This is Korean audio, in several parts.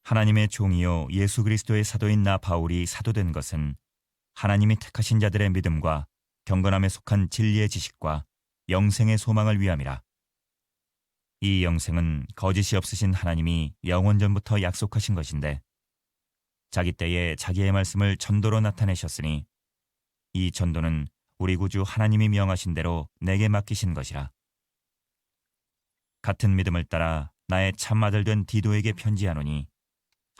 하나님의 종이요 예수 그리스도의 사도인 나 바울이 사도된 것은 하나님이 택하신 자들의 믿음과 경건함에 속한 진리의 지식과 영생의 소망을 위함이라. 이 영생은 거짓이 없으신 하나님이 영원전부터 약속하신 것인데 자기 때에 자기의 말씀을 전도로 나타내셨으니 이 전도는 우리 구주 하나님이 명하신 대로 내게 맡기신 것이라. 같은 믿음을 따라 나의 참 아들 된 디도에게 편지하노니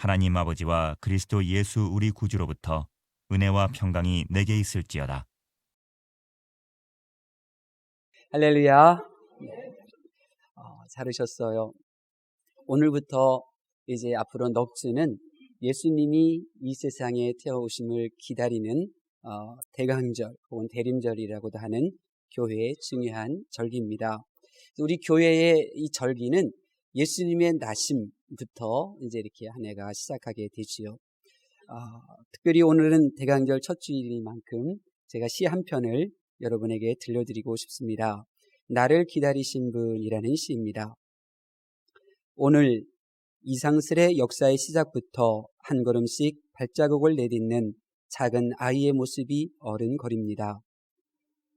하나님 아버지와 그리스도 예수 우리 구주로부터 은혜와 평강이 내게 있을지어다. 할렐루야. 잘하셨어요. 오늘부터 이제 앞으로 넉 주는 예수님이 이 세상에 태어오심을 기다리는 대강절 혹은 대림절이라고도 하는 교회의 중요한 절기입니다. 우리 교회의 이 절기는 예수님의 나심부터 이제 이렇게 한 해가 시작하게 되지요. 특별히 오늘은 대강절 첫 주일이만큼 제가 시 한 편을 여러분에게 들려드리고 싶습니다. 나를 기다리신 분이라는 시입니다. 오늘 이상스레 역사의 시작부터 한 걸음씩 발자국을 내딛는 작은 아이의 모습이 어른거립니다.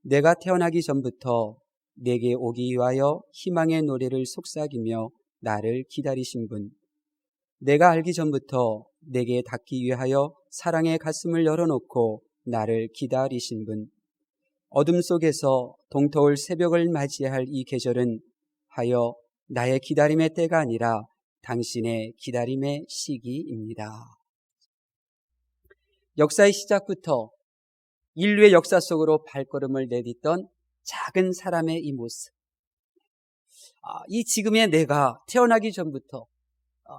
내가 태어나기 전부터 내게 오기 위하여 희망의 노래를 속삭이며 나를 기다리신 분, 내가 알기 전부터 내게 닿기 위하여 사랑의 가슴을 열어놓고 나를 기다리신 분, 어둠 속에서 동터울 새벽을 맞이할 이 계절은 하여 나의 기다림의 때가 아니라 당신의 기다림의 시기입니다. 역사의 시작부터 인류의 역사 속으로 발걸음을 내딛던 작은 사람의 이 모습, 이 지금의 내가 태어나기 전부터,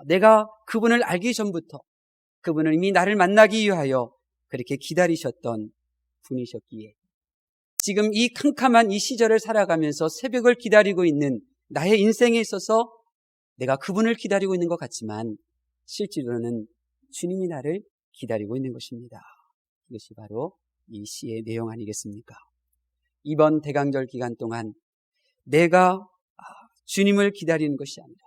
내가 그분을 알기 전부터 그분은 이미 나를 만나기 위하여 그렇게 기다리셨던 분이셨기에 지금 이 캄캄한 이 시절을 살아가면서 새벽을 기다리고 있는 나의 인생에 있어서 내가 그분을 기다리고 있는 것 같지만 실제로는 주님이 나를 기다리고 있는 것입니다. 이것이 바로 이 시의 내용 아니겠습니까? 이번 대강절 기간 동안 내가 주님을 기다리는 것이 아니라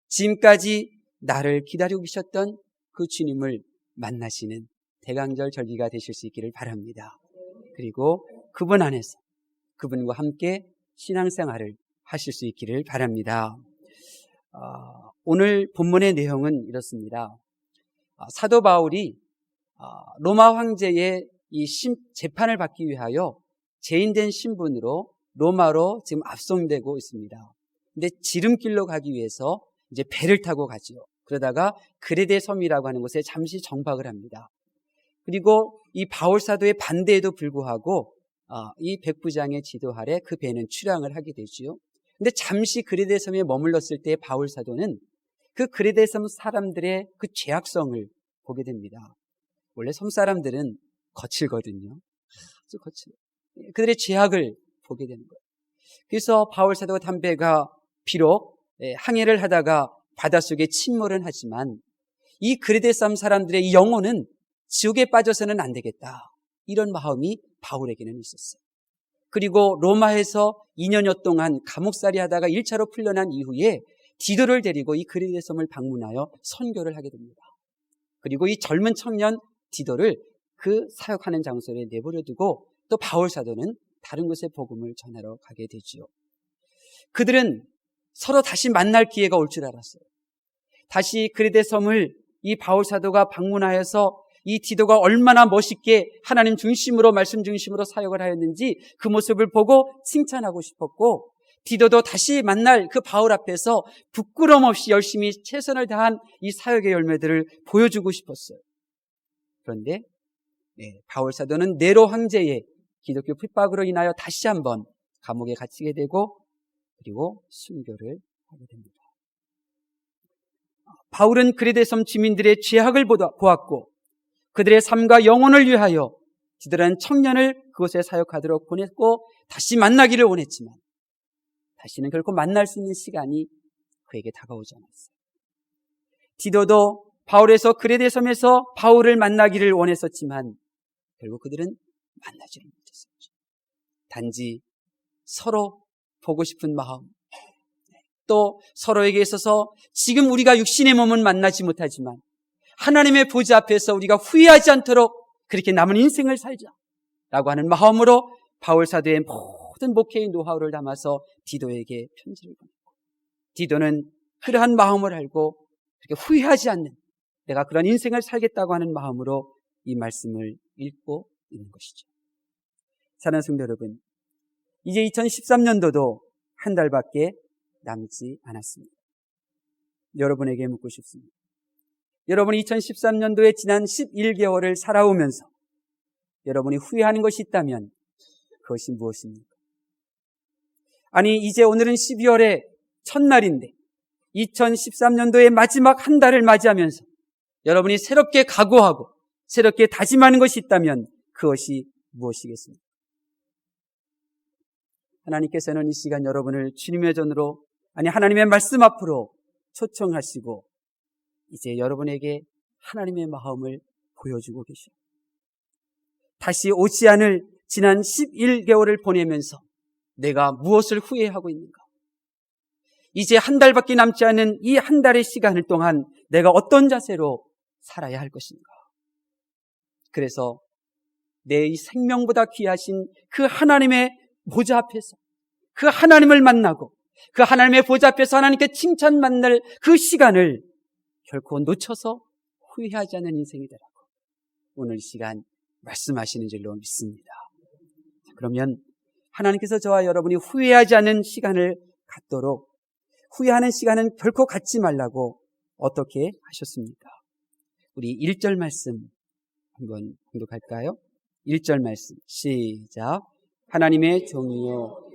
지금까지 나를 기다리고 계셨던 그 주님을 만나시는 대강절 절기가 되실 수 있기를 바랍니다. 그리고 그분 안에서 그분과 함께 신앙생활을 하실 수 있기를 바랍니다. 오늘 본문의 내용은 이렇습니다. 사도 바울이 로마 황제의 이 재판을 받기 위하여 죄인된 신분으로 로마로 지금 압송되고 있습니다. 근데 지름길로 가기 위해서 이제 배를 타고 가지요. 그러다가 그레데 섬이라고 하는 곳에 잠시 정박을 합니다. 그리고 이 바울 사도의 반대에도 불구하고 이 백부장의 지도 아래 그 배는 출항을 하게 되지요. 근데 잠시 그레데 섬에 머물렀을 때 바울 사도는 그 그레데 섬 사람들의 그 죄악성을 보게 됩니다. 원래 섬 사람들은 거칠거든요. 아주 거칠어요. 그들의 죄악을 보게 되는 거예요. 그래서 바울 사도가 탄 배가 비록 항해를 하다가 바닷속에 침몰은 하지만 이 그레데 섬 사람들의 이 영혼은 지옥에 빠져서는 안 되겠다. 이런 마음이 바울에게는 있었어요. 그리고 로마에서 2년여 동안 감옥살이 하다가 1차로 풀려난 이후에 디도를 데리고 이 그레데 섬을 방문하여 선교를 하게 됩니다. 그리고 이 젊은 청년 디도를 그 사역하는 장소에 내버려 두고 또 바울 사도는 다른 곳에 복음을 전하러 가게 되지요. 그들은 서로 다시 만날 기회가 올 줄 알았어요. 다시 그레데 섬을 이 바울 사도가 방문하여서 이 디도가 얼마나 멋있게 하나님 중심으로 말씀 중심으로 사역을 하였는지 그 모습을 보고 칭찬하고 싶었고 디도도 다시 만날 그 바울 앞에서 부끄럼 없이 열심히 최선을 다한 이 사역의 열매들을 보여주고 싶었어요. 그런데 바울 사도는 네로 황제의 기독교 핍박으로 인하여 다시 한번 감옥에 갇히게 되고 그리고 순교를 하게 됩니다. 바울은 그레데 섬 주민들의 죄악을 보았고 그들의 삶과 영혼을 위하여 디도라는 청년을 그곳에 사역하도록 보냈고 다시 만나기를 원했지만 다시는 결코 만날 수 있는 시간이 그에게 다가오지 않았어요. 디도도 바울에서 그레데 섬에서 바울을 만나기를 원했었지만 결국 그들은 만나지를 못했었죠. 단지 서로 보고 싶은 마음, 또 서로에게 있어서 지금 우리가 육신의 몸은 만나지 못하지만 하나님의 보좌 앞에서 우리가 후회하지 않도록 그렇게 남은 인생을 살자라고 하는 마음으로 바울 사도의 모든 목회의 노하우를 담아서 디도에게 편지를 보냈고, 디도는 그러한 마음을 알고 그렇게 후회하지 않는, 내가 그런 인생을 살겠다고 하는 마음으로 이 말씀을 읽고 있는 것이죠. 사랑하는 성도 여러분, 이제 2013년도도 한 달밖에 남지 않았습니다. 여러분에게 묻고 싶습니다. 여러분이 2013년도에 지난 11개월을 살아오면서 여러분이 후회하는 것이 있다면 그것이 무엇입니까? 아니, 이제 오늘은 12월의 첫날인데 2013년도의 마지막 한 달을 맞이하면서 여러분이 새롭게 각오하고 새롭게 다짐하는 것이 있다면 그것이 무엇이겠습니까? 하나님께서는 이 시간 여러분을 주님의 전으로, 아니 하나님의 말씀 앞으로 초청하시고 이제 여러분에게 하나님의 마음을 보여주고 계십니다. 다시 오지 않을 지난 11개월을 보내면서 내가 무엇을 후회하고 있는가? 이제 한 달밖에 남지 않은 이 한 달의 시간을 동안 내가 어떤 자세로 살아야 할 것인가? 그래서 내 이 생명보다 귀하신 그 하나님의 보좌 앞에서 그 하나님을 만나고 그 하나님의 보좌 앞에서 하나님께 칭찬받는 그 시간을 결코 놓쳐서 후회하지 않는 인생이 되라고 오늘 이 시간 말씀하시는 줄로 믿습니다. 그러면 하나님께서 저와 여러분이 후회하지 않는 시간을 갖도록, 후회하는 시간은 결코 갖지 말라고 어떻게 하셨습니까? 우리 1절 말씀 한번 공독할까요? 1절 말씀 시작. 하나님의 종이요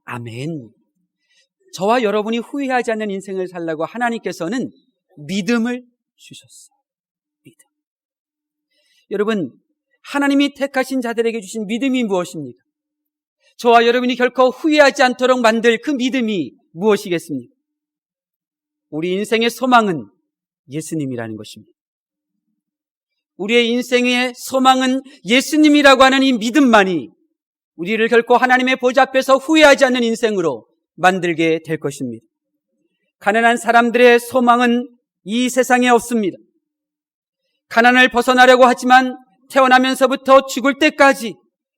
아멘. 저와 여러분이 후회하지 않는 인생을 살라고 하나님께서는 믿음을 주셨어요. 믿음. 여러분, 하나님이 택하신 자들에게 주신 믿음이 무엇입니까? 저와 여러분이 결코 후회하지 않도록 만들 그 믿음이 무엇이겠습니까? 우리 인생의 소망은 예수님이라는 것입니다. 우리의 인생의 소망은 예수님이라고 하는 이 믿음만이 우리를 결코 하나님의 보좌 앞에서 후회하지 않는 인생으로 만들게 될 것입니다. 가난한 사람들의 소망은 이 세상에 없습니다. 가난을 벗어나려고 하지만 태어나면서부터 죽을 때까지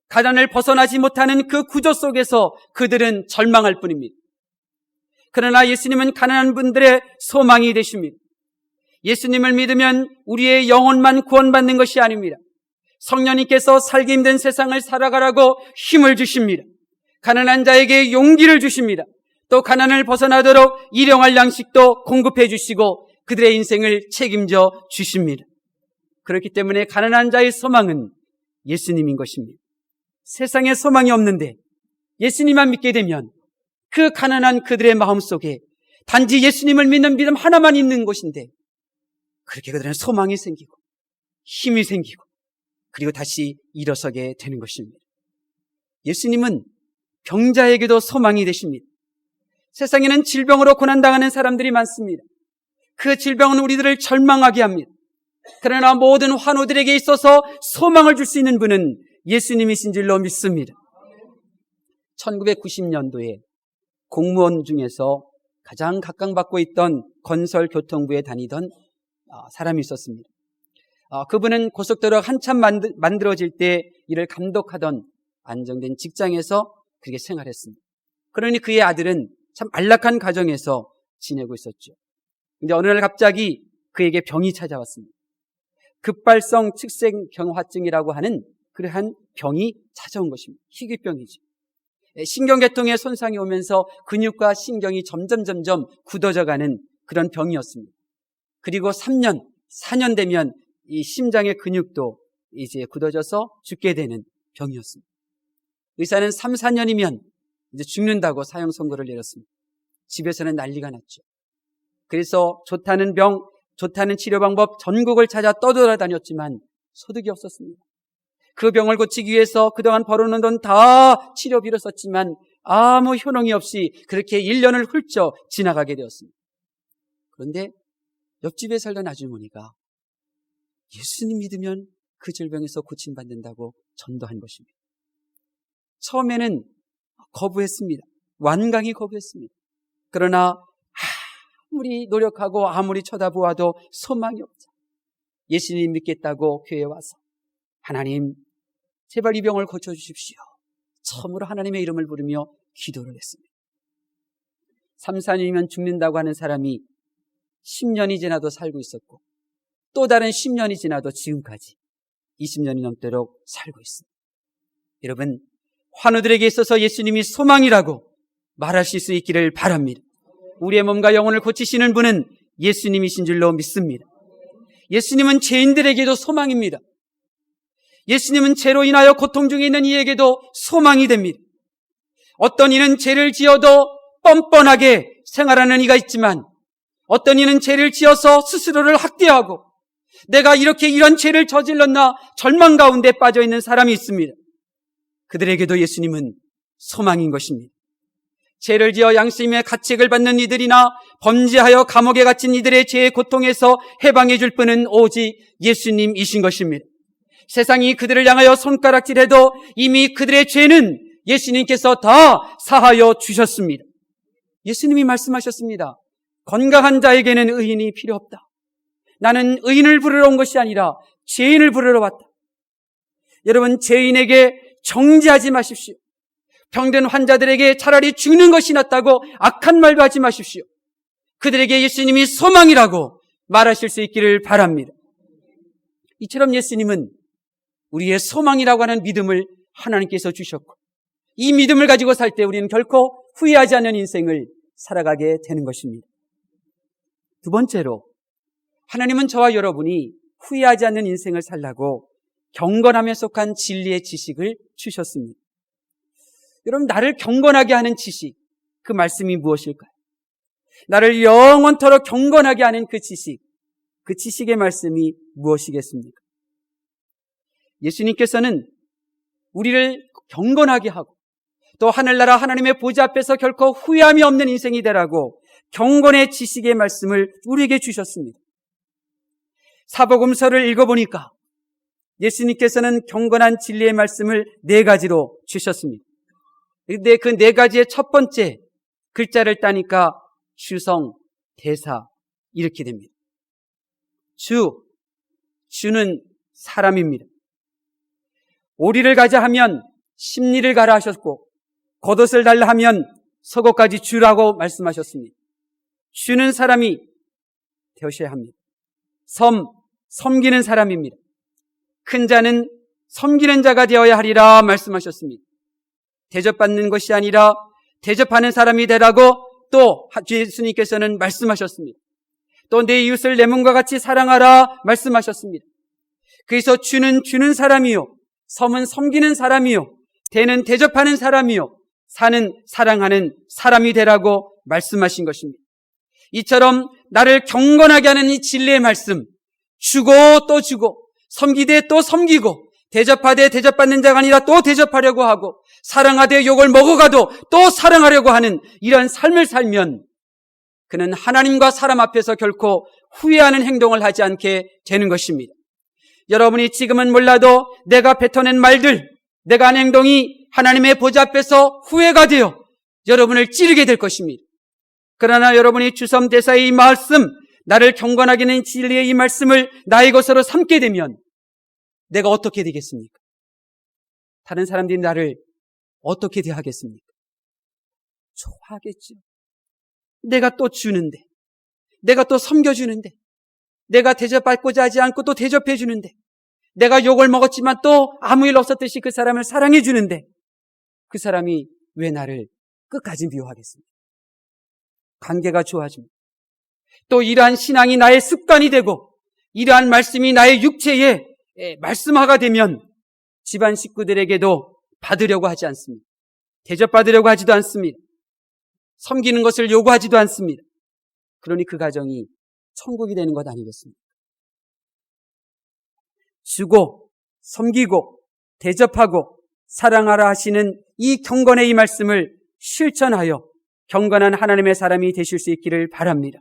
가난을 벗어나지 못하는 그 구조 속에서 그들은 절망할 뿐입니다. 그러나 예수님은 가난한 분들의 소망이 되십니다. 예수님을 믿으면 우리의 영혼만 구원받는 것이 아닙니다. 성령님께서 살기 힘든 세상을 살아가라고 힘을 주십니다. 가난한 자에게 용기를 주십니다. 또 가난을 벗어나도록 일용할 양식도 공급해 주시고 그들의 인생을 책임져 주십니다. 그렇기 때문에 가난한 자의 소망은 예수님인 것입니다. 세상에 소망이 없는데 예수님만 믿게 되면 그 가난한 그들의 마음속에 단지 예수님을 믿는 믿음 하나만 있는 것인데 그렇게 그들은 소망이 생기고 힘이 생기고 그리고 다시 일어서게 되는 것입니다. 예수님은 병자에게도 소망이 되십니다. 세상에는 질병으로 고난당하는 사람들이 많습니다. 그 질병은 우리들을 절망하게 합니다. 그러나 모든 환우들에게 있어서 소망을 줄 수 있는 분은 예수님이신 줄로 믿습니다. 1990년도에 공무원 중에서 가장 각광받고 있던 건설교통부에 다니던 사람이 있었습니다. 그분은 고속도로가 한참 만들어질 때 이를 감독하던 안정된 직장에서 그렇게 생활했습니다. 그러니 그의 아들은 참 안락한 가정에서 지내고 있었죠. 근데 어느 날 갑자기 그에게 병이 찾아왔습니다. 급발성 측생경화증이라고 하는 그러한 병이 찾아온 것입니다. 희귀병이죠. 신경계통에 손상이 오면서 근육과 신경이 점점 굳어져가는 그런 병이었습니다. 그리고 3년, 4년 되면 이 심장의 근육도 이제 굳어져서 죽게 되는 병이었습니다. 의사는 3, 4년이면 이제 죽는다고 사형 선고를 내렸습니다. 집에서는 난리가 났죠. 그래서 좋다는 병, 좋다는 치료 방법 전국을 찾아 떠돌아다녔지만 소득이 없었습니다. 그 병을 고치기 위해서 그동안 벌어놓은 돈 다 치료비로 썼지만 아무 효능이 없이 그렇게 1년을 훌쩍 지나가게 되었습니다. 그런데 옆집에 살던 아주머니가 예수님 믿으면 그 질병에서 고침받는다고 전도한 것입니다. 처음에는 거부했습니다. 완강히 거부했습니다. 그러나 아무리 노력하고 아무리 쳐다보아도 소망이 없자 예수님 믿겠다고 교회에 와서 하나님 제발 이 병을 고쳐주십시오. 처음으로 하나님의 이름을 부르며 기도를 했습니다. 3, 4년이면 죽는다고 하는 사람이 10년이 지나도 살고 있었고 또 다른 10년이 지나도 지금까지 20년이 넘도록 살고 있습니다. 여러분, 환우들에게 있어서 예수님이 소망이라고 말하실 수 있기를 바랍니다. 우리의 몸과 영혼을 고치시는 분은 예수님이신 줄로 믿습니다. 예수님은 죄인들에게도 소망입니다. 예수님은 죄로 인하여 고통 중에 있는 이에게도 소망이 됩니다. 어떤 이는 죄를 지어도 뻔뻔하게 생활하는 이가 있지만 어떤 이는 죄를 지어서 스스로를 학대하고 내가 이렇게 이런 죄를 저질렀나 절망 가운데 빠져 있는 사람이 있습니다. 그들에게도 예수님은 소망인 것입니다. 죄를 지어 양심의 가책을 받는 이들이나 범죄하여 감옥에 갇힌 이들의 죄의 고통에서 해방해 줄 분은 오직 예수님이신 것입니다. 세상이 그들을 향하여 손가락질해도 이미 그들의 죄는 예수님께서 다 사하여 주셨습니다. 예수님이 말씀하셨습니다. 건강한 자에게는 의인이 필요 없다. 나는 의인을 부르러 온 것이 아니라 죄인을 부르러 왔다. 여러분, 죄인에게 정죄하지 마십시오. 병든 환자들에게 차라리 죽는 것이 낫다고 악한 말도 하지 마십시오. 그들에게 예수님이 소망이라고 말하실 수 있기를 바랍니다. 이처럼 예수님은 우리의 소망이라고 하는 믿음을 하나님께서 주셨고 이 믿음을 가지고 살 때 우리는 결코 후회하지 않는 인생을 살아가게 되는 것입니다. 두 번째로, 하나님은 저와 여러분이 후회하지 않는 인생을 살라고 경건함에 속한 진리의 지식을 주셨습니다. 여러분, 나를 경건하게 하는 지식, 그 말씀이 무엇일까요? 나를 영원토록 경건하게 하는 그 지식, 그 지식의 말씀이 무엇이겠습니까? 예수님께서는 우리를 경건하게 하고 또 하늘나라 하나님의 보좌 앞에서 결코 후회함이 없는 인생이 되라고 경건의 지식의 말씀을 우리에게 주셨습니다. 사복음서를 읽어보니까 예수님께서는 경건한 진리의 말씀을 4가지로 주셨습니다. 그런데 그 4가지의 첫 번째 글자를 따니까 주성, 대사 이렇게 됩니다. 주는 사람입니다. 오리를 가자 하면 십리를 가라 하셨고 겉옷을 달라 하면 속옷까지 주라고 말씀하셨습니다. 주는 사람이 되셔야 합니다. 섬기는 사람입니다. 큰 자는 섬기는 자가 되어야 하리라 말씀하셨습니다. 대접받는 것이 아니라 대접하는 사람이 되라고 또 예수님께서는 말씀하셨습니다. 또 내 이웃을 내 몸과 같이 사랑하라 말씀하셨습니다. 그래서 주는 사람이요, 섬은 섬기는 사람이요, 대는 대접하는 사람이요, 사는 사랑하는 사람이 되라고 말씀하신 것입니다. 이처럼 나를 경건하게 하는 이 진리의 말씀, 주고 또 주고 섬기되 또 섬기고 대접하되 대접받는 자가 아니라 또 대접하려고 하고 사랑하되 욕을 먹어가도 또 사랑하려고 하는 이런 삶을 살면 그는 하나님과 사람 앞에서 결코 후회하는 행동을 하지 않게 되는 것입니다. 여러분이 지금은 몰라도 내가 뱉어낸 말들, 내가 한 행동이 하나님의 보좌 앞에서 후회가 되어 여러분을 찌르게 될 것입니다. 그러나 여러분이 주섬대사의 이 말씀, 나를 경건하게 하는 진리의 이 말씀을 나의 것으로 삼게 되면 내가 어떻게 되겠습니까? 다른 사람들이 나를 어떻게 대하겠습니까? 좋아하겠죠. 내가 또 주는데, 내가 또 섬겨주는데, 내가 대접받고자 하지 않고 또 대접해주는데, 내가 욕을 먹었지만 또 아무 일 없었듯이 그 사람을 사랑해주는데 그 사람이 왜 나를 끝까지 미워하겠습니까? 관계가 좋아집니다. 또 이러한 신앙이 나의 습관이 되고 이러한 말씀이 나의 육체에 말씀화가 되면 집안 식구들에게도 받으려고 하지 않습니다. 대접받으려고 하지도 않습니다. 섬기는 것을 요구하지도 않습니다. 그러니 그 가정이 천국이 되는 것 아니겠습니까? 주고 섬기고 대접하고 사랑하라 하시는 이 경건의 이 말씀을 실천하여 경건한 하나님의 사람이 되실 수 있기를 바랍니다.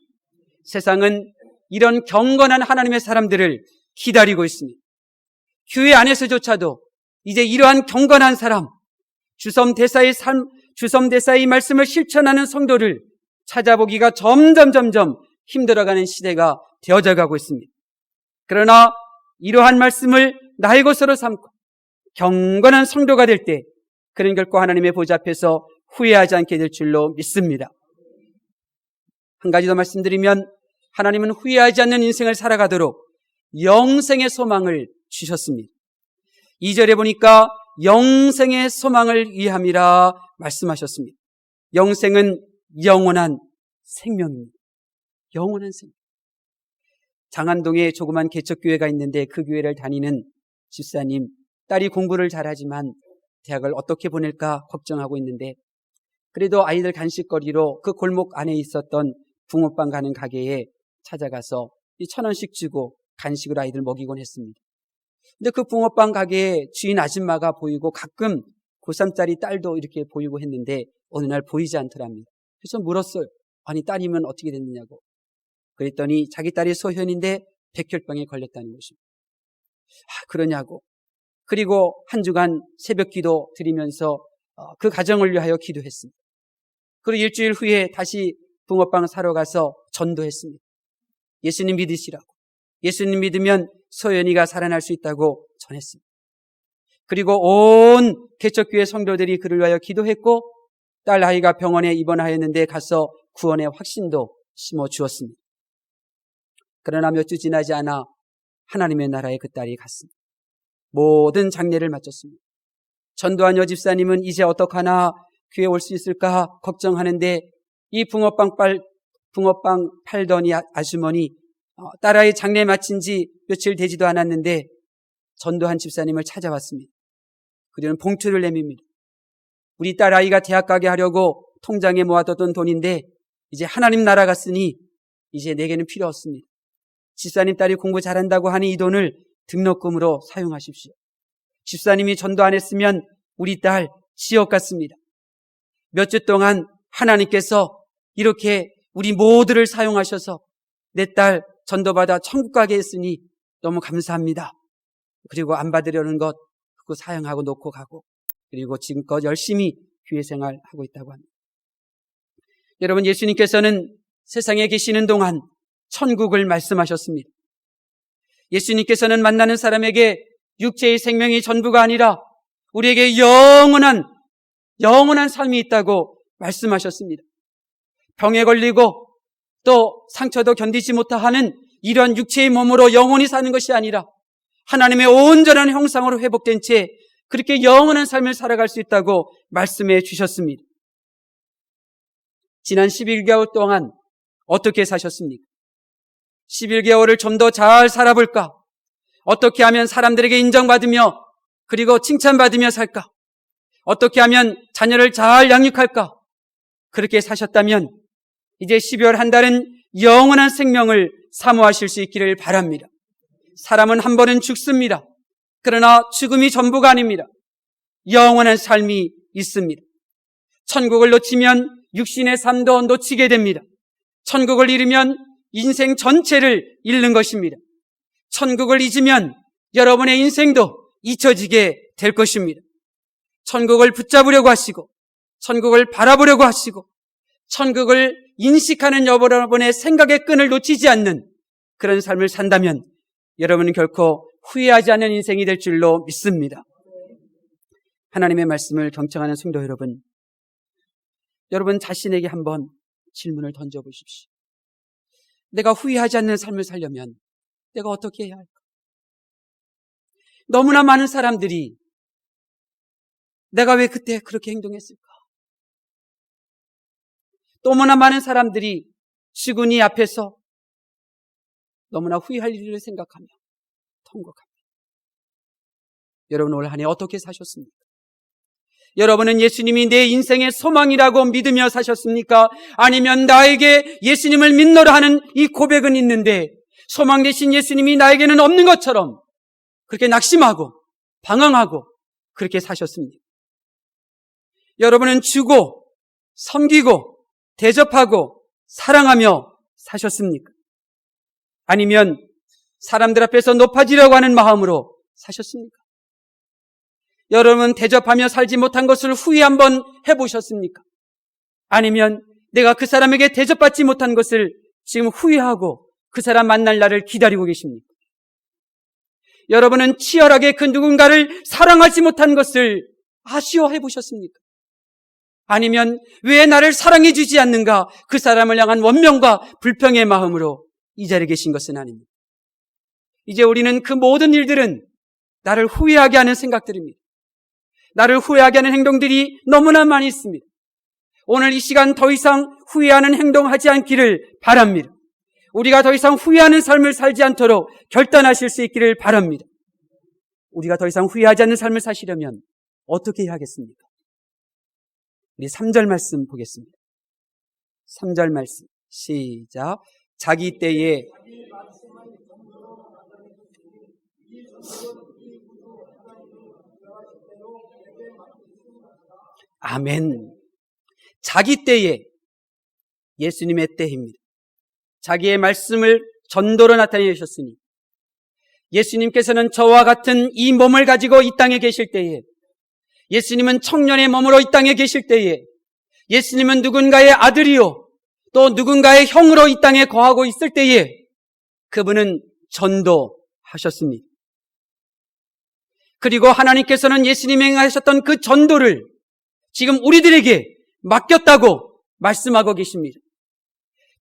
세상은 이런 경건한 하나님의 사람들을 기다리고 있습니다. 교회 안에서조차도 이제 이러한 경건한 사람, 주섬 대사의 말씀을 실천하는 성도를 찾아보기가 점점 힘들어가는 시대가 되어져 가고 있습니다. 그러나 이러한 말씀을 나의 것으로 삼고 경건한 성도가 될 때 그는 결코 하나님의 보좌 앞에서 후회하지 않게 될 줄로 믿습니다. 한 가지 더 말씀드리면 하나님은 후회하지 않는 인생을 살아가도록 영생의 소망을 주셨습니다. 2절에 보니까 영생의 소망을 위함이라 말씀하셨습니다. 영생은 영원한 생명입니다. 영원한 생명. 장안동에 조그만 개척교회가 있는데 그 교회를 다니는 집사님, 딸이 공부를 잘하지만 대학을 어떻게 보낼까 걱정하고 있는데 그래도 아이들 간식거리로 그 골목 안에 있었던 붕어빵 가는 가게에 찾아가서 1,000원씩 주고 간식으로 아이들 먹이곤 했습니다. 근데 그 붕어빵 가게에 주인 아줌마가 보이고 가끔 고3짜리 딸도 이렇게 보이고 했는데 어느 날 보이지 않더랍니다. 그래서 물었어요. 아니 따님은 어떻게 됐느냐고. 그랬더니 자기 딸이 소현인데 백혈병에 걸렸다는 것입니다. 그러냐고. 그리고 한 주간 새벽 기도 드리면서 그 가정을 위하여 기도했습니다. 그리고 일주일 후에 다시 붕어빵 사러 가서 전도했습니다. 예수님 믿으시라고. 예수님 믿으면 소연이가 살아날 수 있다고 전했습니다. 그리고 온 개척교회 성도들이 그를 위하여 기도했고 딸 아이가 병원에 입원하였는데 가서 구원의 확신도 심어주었습니다. 그러나 몇 주 지나지 않아 하나님의 나라에 그 딸이 갔습니다. 모든 장례를 마쳤습니다. 전도한 여집사님은 이제 어떡하나 교회에 올 수 있을까 걱정하는데 이 붕어빵 팔더니 아주머니 딸아이 장례 마친 지 며칠 되지도 않았는데 전도한 집사님을 찾아왔습니다. 그들은 봉투를 내밉니다. 우리 딸아이가 대학 가게 하려고 통장에 모아뒀던 돈인데 이제 하나님 나라 갔으니 이제 내게는 필요 없습니다. 집사님 딸이 공부 잘한다고 하는 이 돈을 등록금으로 사용하십시오. 집사님이 전도 안 했으면 우리 딸 지옥 갔습니다. 몇 주 동안 하나님께서 이렇게 우리 모두를 사용하셔서 내 딸 전도받아 천국 가게 했으니 너무 감사합니다. 그리고 안 받으려는 것 그거 사용하고 놓고 가고 그리고 지금껏 열심히 교회 생활하고 있다고 합니다. 여러분, 예수님께서는 세상에 계시는 동안 천국을 말씀하셨습니다. 예수님께서는 만나는 사람에게 육체의 생명이 전부가 아니라 우리에게 영원한 삶이 있다고 말씀하셨습니다. 병에 걸리고 또 상처도 견디지 못하는 이러한 육체의 몸으로 영원히 사는 것이 아니라 하나님의 온전한 형상으로 회복된 채 그렇게 영원한 삶을 살아갈 수 있다고 말씀해 주셨습니다. 지난 11개월 동안 어떻게 사셨습니까? 11개월을 좀 더 잘 살아볼까? 어떻게 하면 사람들에게 인정받으며 그리고 칭찬받으며 살까? 어떻게 하면 자녀를 잘 양육할까? 그렇게 사셨다면 이제 12월 한 달은 영원한 생명을 사모하실 수 있기를 바랍니다. 사람은 한 번은 죽습니다. 그러나 죽음이 전부가 아닙니다. 영원한 삶이 있습니다. 천국을 놓치면 육신의 삶도 놓치게 됩니다. 천국을 잃으면 인생 전체를 잃는 것입니다. 천국을 잊으면 여러분의 인생도 잊혀지게 될 것입니다. 천국을 붙잡으려고 하시고 천국을 바라보려고 하시고 천국을 인식하는 여러분의 생각의 끈을 놓치지 않는 그런 삶을 산다면 여러분은 결코 후회하지 않는 인생이 될 줄로 믿습니다. 하나님의 말씀을 경청하는 성도 여러분, 여러분 자신에게 한번 질문을 던져보십시오. 내가 후회하지 않는 삶을 살려면 내가 어떻게 해야 할까? 너무나 많은 사람들이 내가 왜 그때 그렇게 행동했을까? 너무나 많은 사람들이 죽은이 앞에서 너무나 후회할 일을 생각하며 통곡합니다. 여러분 올 한 해 어떻게 사셨습니까? 여러분은 예수님이 내 인생의 소망이라고 믿으며 사셨습니까? 아니면 나에게 예수님을 믿노라 하는 이 고백은 있는데 소망 되신 예수님이 나에게는 없는 것처럼 그렇게 낙심하고 방황하고 그렇게 사셨습니까? 여러분은 주고 섬기고 대접하고 사랑하며 사셨습니까? 아니면 사람들 앞에서 높아지려고 하는 마음으로 사셨습니까? 여러분 대접하며 살지 못한 것을 후회 한번 해보셨습니까? 아니면 내가 그 사람에게 대접받지 못한 것을 지금 후회하고 그 사람 만날 날을 기다리고 계십니까? 여러분은 치열하게 그 누군가를 사랑하지 못한 것을 아쉬워해 보셨습니까? 아니면 왜 나를 사랑해 주지 않는가? 그 사람을 향한 원망과 불평의 마음으로 이 자리에 계신 것은 아닙니다. 이제 우리는 그 모든 일들은 나를 후회하게 하는 생각들입니다. 나를 후회하게 하는 행동들이 너무나 많이 있습니다. 오늘 이 시간 더 이상 후회하는 행동하지 않기를 바랍니다. 우리가 더 이상 후회하는 삶을 살지 않도록 결단하실 수 있기를 바랍니다. 우리가 더 이상 후회하지 않는 삶을 사시려면 어떻게 해야 하겠습니까? 우리 3절 말씀 보겠습니다. 3절 말씀 시작. 자기 때에 아멘. 자기 때에, 예수님의 때입니다. 자기의 말씀을 전도로 나타내 주셨으니 예수님께서는 저와 같은 이 몸을 가지고 이 땅에 계실 때에, 예수님은 청년의 몸으로 이 땅에 계실 때에, 예수님은 누군가의 아들이요 또 누군가의 형으로 이 땅에 거하고 있을 때에 그분은 전도하셨습니다. 그리고 하나님께서는 예수님이 행하셨던 그 전도를 지금 우리들에게 맡겼다고 말씀하고 계십니다.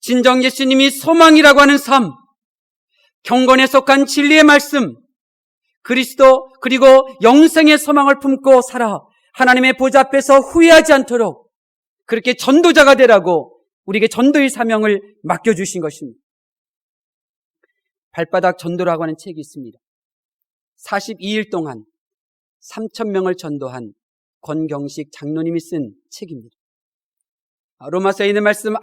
진정 예수님이 소망이라고 하는 삶, 경건에 속한 진리의 말씀, 그리스도 그리고 영생의 소망을 품고 살아 하나님의 보좌 앞에서 후회하지 않도록 그렇게 전도자가 되라고 우리에게 전도의 사명을 맡겨주신 것입니다. 발바닥 전도라고 하는 책이 있습니다. 42일 동안 3,000명을 전도한 권경식 장로님이 쓴 책입니다. 로마서에 있는 말씀,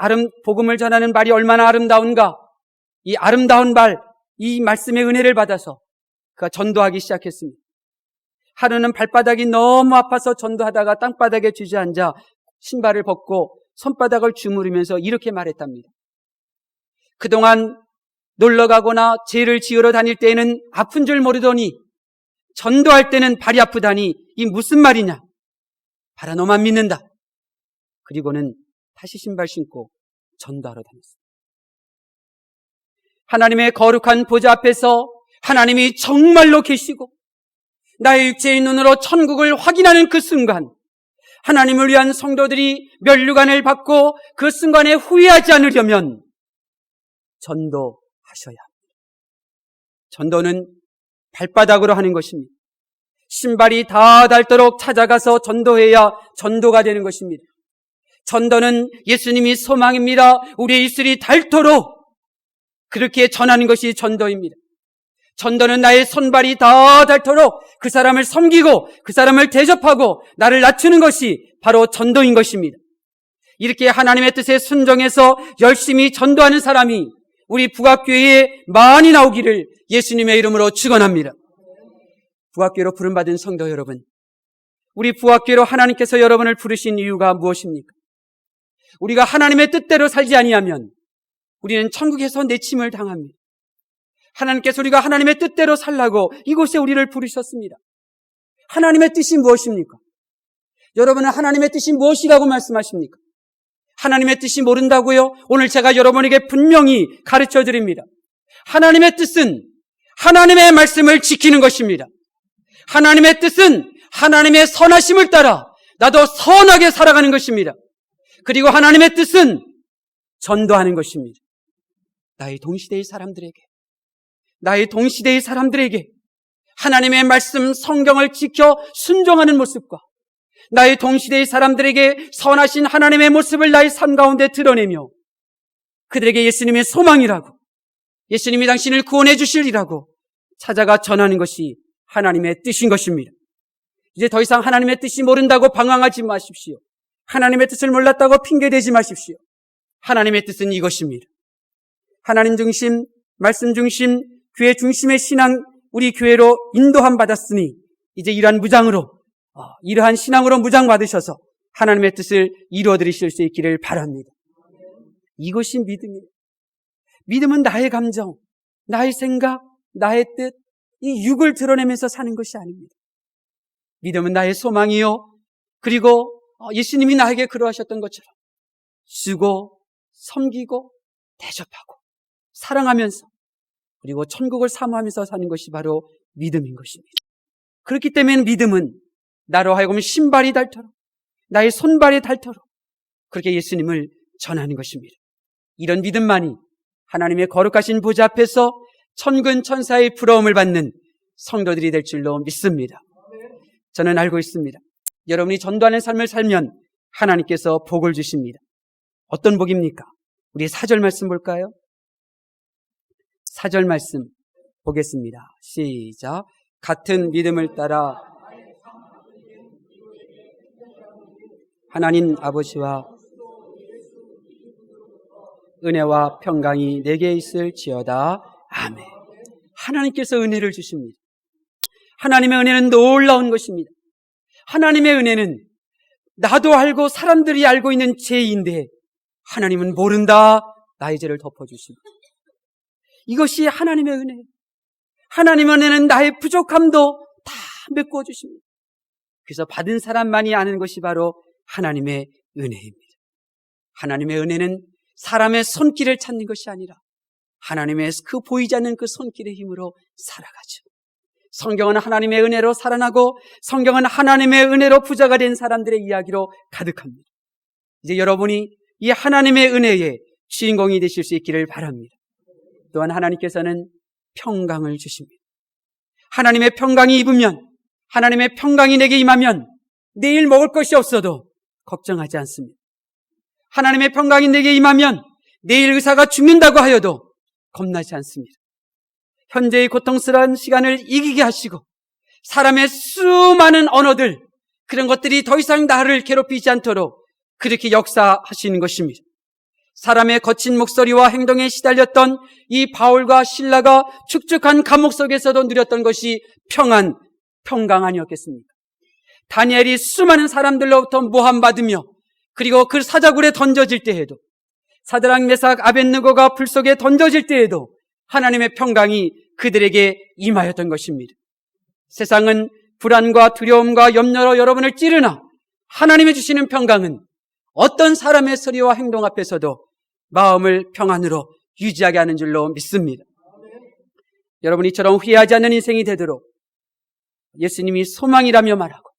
복음을 전하는 발이 얼마나 아름다운가, 이 아름다운 발, 이 말씀의 은혜를 받아서 그가 전도하기 시작했습니다. 하루는 발바닥이 너무 아파서 전도하다가 땅바닥에 주저앉아 신발을 벗고 손바닥을 주무르면서 이렇게 말했답니다. 그동안 놀러가거나 죄를 지으러 다닐 때에는 아픈 줄 모르더니 전도할 때는 발이 아프다니 이 무슨 말이냐? 발아 너만 믿는다. 그리고는 다시 신발 신고 전도하러 다녔습니다. 하나님의 거룩한 보좌 앞에서 하나님이 정말로 계시고 나의 육체의 눈으로 천국을 확인하는 그 순간, 하나님을 위한 성도들이 면류관을 받고 그 순간에 후회하지 않으려면 전도하셔야 합니다. 전도는 발바닥으로 하는 것입니다. 신발이 다 닳도록 찾아가서 전도해야 전도가 되는 것입니다. 전도는 예수님이 소망입니다. 우리의 입술이 닳도록 그렇게 전하는 것이 전도입니다. 전도는 나의 손발이 다 닳도록 그 사람을 섬기고 그 사람을 대접하고 나를 낮추는 것이 바로 전도인 것입니다. 이렇게 하나님의 뜻에 순종해서 열심히 전도하는 사람이 우리 북악교회에 많이 나오기를 예수님의 이름으로 축원합니다. 북악교회로 부름받은 성도 여러분, 우리 북악교회로 하나님께서 여러분을 부르신 이유가 무엇입니까? 우리가 하나님의 뜻대로 살지 아니하면 우리는 천국에서 내침을 당합니다. 하나님께서 우리가 하나님의 뜻대로 살라고 이곳에 우리를 부르셨습니다. 하나님의 뜻이 무엇입니까? 여러분은 하나님의 뜻이 무엇이라고 말씀하십니까? 하나님의 뜻이 모른다고요? 오늘 제가 여러분에게 분명히 가르쳐 드립니다. 하나님의 뜻은 하나님의 말씀을 지키는 것입니다. 하나님의 뜻은 하나님의 선하심을 따라 나도 선하게 살아가는 것입니다. 그리고 하나님의 뜻은 전도하는 것입니다. 나의 동시대의 사람들에게 하나님의 말씀 성경을 지켜 순종하는 모습과 나의 동시대의 사람들에게 선하신 하나님의 모습을 나의 삶 가운데 드러내며 그들에게 예수님의 소망이라고, 예수님이 당신을 구원해 주시리라고 찾아가 전하는 것이 하나님의 뜻인 것입니다. 이제 더 이상 하나님의 뜻이 모른다고 방황하지 마십시오. 하나님의 뜻을 몰랐다고 핑계대지 마십시오. 하나님의 뜻은 이것입니다. 하나님 중심, 말씀 중심, 교회 중심의 신앙, 우리 교회로 인도함 받았으니 이제 이러한 신앙으로 무장 받으셔서 하나님의 뜻을 이루어 드리실 수 있기를 바랍니다. 이것이 믿음이에요. 믿음은 나의 감정, 나의 생각, 나의 뜻, 이 육을 드러내면서 사는 것이 아닙니다. 믿음은 나의 소망이요. 그리고 예수님이 나에게 그러하셨던 것처럼 쓰고 섬기고 대접하고 사랑하면서 그리고 천국을 사모하면서 사는 것이 바로 믿음인 것입니다. 그렇기 때문에 믿음은 나로 하여금 신발이 닳도록 나의 손발이 닳도록 그렇게 예수님을 전하는 것입니다. 이런 믿음만이 하나님의 거룩하신 보좌 앞에서 천군 천사의 부러움을 받는 성도들이 될 줄로 믿습니다. 저는 알고 있습니다. 여러분이 전도하는 삶을 살면 하나님께서 복을 주십니다. 어떤 복입니까? 우리 4절 말씀 볼까요? 4절 말씀 보겠습니다. 시작. 같은 믿음을 따라 하나님 아버지와 은혜와 평강이 내게 있을지어다. 아멘. 하나님께서 은혜를 주십니다. 하나님의 은혜는 놀라운 것입니다. 하나님의 은혜는 나도 알고 사람들이 알고 있는 죄인데 하나님은 모른다. 나의 죄를 덮어주십니다. 이것이 하나님의 은혜예요. 하나님의 은혜는 나의 부족함도 다 메꾸어 주십니다. 그래서 받은 사람만이 아는 것이 바로 하나님의 은혜입니다. 하나님의 은혜는 사람의 손길을 찾는 것이 아니라 하나님의 그 보이지 않는 그 손길의 힘으로 살아가죠. 성경은 하나님의 은혜로 살아나고 성경은 하나님의 은혜로 부자가 된 사람들의 이야기로 가득합니다. 이제 여러분이 이 하나님의 은혜의 주인공이 되실 수 있기를 바랍니다. 또한 하나님께서는 평강을 주십니다. 하나님의 평강이 입으면, 하나님의 평강이 내게 임하면 내일 먹을 것이 없어도 걱정하지 않습니다. 하나님의 평강이 내게 임하면 내일 의사가 죽는다고 하여도 겁나지 않습니다. 현재의 고통스러운 시간을 이기게 하시고 사람의 수많은 언어들, 그런 것들이 더 이상 나를 괴롭히지 않도록 그렇게 역사하시는 것입니다. 사람의 거친 목소리와 행동에 시달렸던 이 바울과 실라가 축축한 감옥 속에서도 누렸던 것이 평강 아니었겠습니까? 다니엘이 수많은 사람들로부터 모함받으며 그리고 그 사자굴에 던져질 때에도, 사드락 메삭 아벳느고가 불 속에 던져질 때에도 하나님의 평강이 그들에게 임하였던 것입니다. 세상은 불안과 두려움과 염려로 여러분을 찌르나 하나님이 주시는 평강은 어떤 사람의 소리와 행동 앞에서도 마음을 평안으로 유지하게 하는 줄로 믿습니다. 여러분, 이처럼 후회하지 않는 인생이 되도록 예수님이 소망이라며 말하고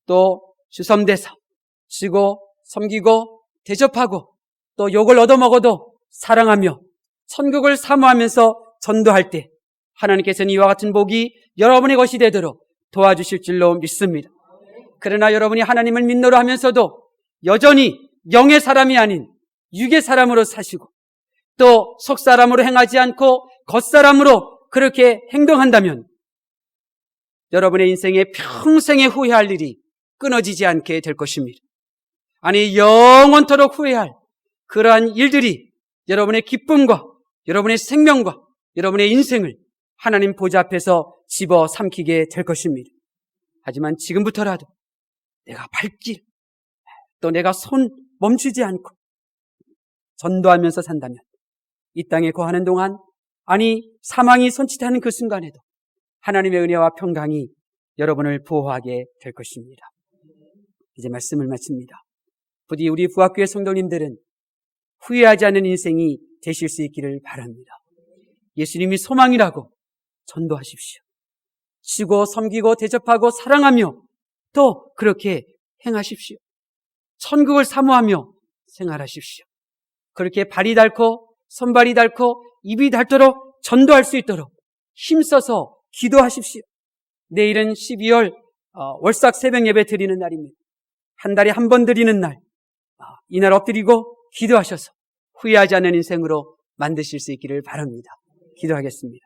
또 주섬대서 쉬고 섬기고 대접하고 또 욕을 얻어먹어도 사랑하며 천국을 사모하면서 전도할 때 하나님께서는 이와 같은 복이 여러분의 것이 되도록 도와주실 줄로 믿습니다. 그러나 여러분이 하나님을 믿노라 하면서도 여전히 영의 사람이 아닌 육의 사람으로 사시고 또 속사람으로 행하지 않고 겉사람으로 그렇게 행동한다면 여러분의 인생에 평생에 후회할 일이 끊어지지 않게 될 것입니다. 아니, 영원토록 후회할 그러한 일들이 여러분의 기쁨과 여러분의 생명과 여러분의 인생을 하나님 보좌 앞에서 집어삼키게 될 것입니다. 하지만 지금부터라도 내가 발길, 또 내가 손 멈추지 않고 전도하면서 산다면 이 땅에 거하는 동안, 아니 사망이 손짓하는 그 순간에도 하나님의 은혜와 평강이 여러분을 보호하게 될 것입니다. 이제 말씀을 마칩니다. 부디 우리 부학교의 성도님들은 후회하지 않는 인생이 되실 수 있기를 바랍니다. 예수님이 소망이라고 전도하십시오. 쉬고 섬기고 대접하고 사랑하며 또 그렇게 행하십시오. 천국을 사모하며 생활하십시오. 그렇게 발이 닳고 손발이 닳고 입이 닳도록 전도할 수 있도록 힘써서 기도하십시오. 내일은 12월 월삭 새벽 예배 드리는 날입니다. 한 달에 한 번 드리는 날, 이날 엎드리고 기도하셔서 후회하지 않는 인생으로 만드실 수 있기를 바랍니다. 기도하겠습니다.